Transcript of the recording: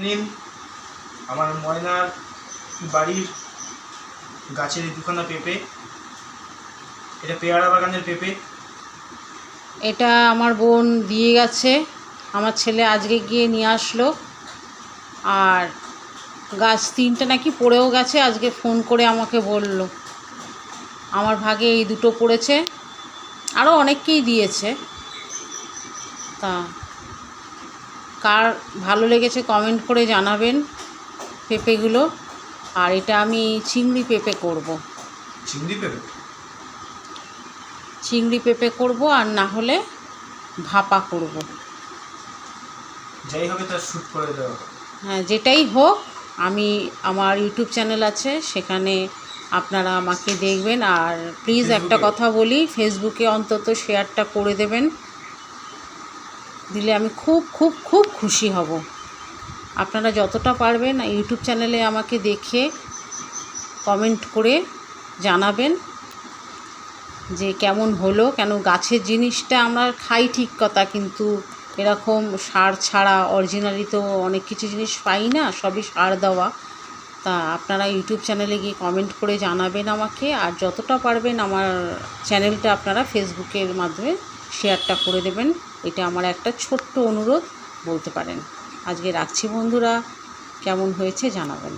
নিন আমার ময়নার বাড়ির গাছের দুখানা পেঁপে। এটা পেয়ারা বাগানের পেঁপে। এটা আমার বোন দিয়ে গেছে, আমার ছেলে আজকে গিয়ে নিয়ে আসলো। আর গাছ 3টে নাকি পড়েও গেছে, আজকে ফোন করে আমাকে বলল। আমার ভাগে এই 2টো পড়েছে, আরও অনেককেই দিয়েছে। তা কার ভালো লেগেছে কমেন্ট করে জানাবেন পেঁপেগুলো। আর এটা আমি চিংড়ি পেঁপে করব। চিংড়ি পেঁপে? চিংড়ি পেঁপে করব, আর না হলে ভাপা করব। যাই হবে তার শ্যুট করে দেওয়া। হ্যাঁ, যেটাই হোক, আমি আমার ইউটিউব চ্যানেল আছে, সেখানে আপনারা আমাকে দেখবেন। আর প্লিজ একটা কথা বলি, ফেসবুকে অন্তত শেয়ারটা করে দেবেন, দিলে আমি খুব খুব খুব খুশি হব। আপনারা যতটা পারবেন ইউটিউব চ্যানেলে আমাকে দেখে কমেন্ট করে জানাবেন যে কেমন হলো। কেন গাছের জিনিসটা আমরা খাই ঠিক কথা, কিন্তু এরকম সার ছাড়া অরিজিনালি তো অনেক কিছু জিনিস পাই না, সবই সার দেওয়া। তা আপনারা ইউটিউব চ্যানেলে গিয়ে কমেন্ট করে জানাবেন আমাকে। আর যতটা পারবেন আমার চ্যানেলটা আপনারা ফেসবুকের মাধ্যমে শেয়ারটা করে দেবেন। এটা আমার একটা ছোট্ট অনুরোধ বলতে পারেন। আজকে রাখছি বন্ধুরা, কেমন হয়েছে জানাবেন।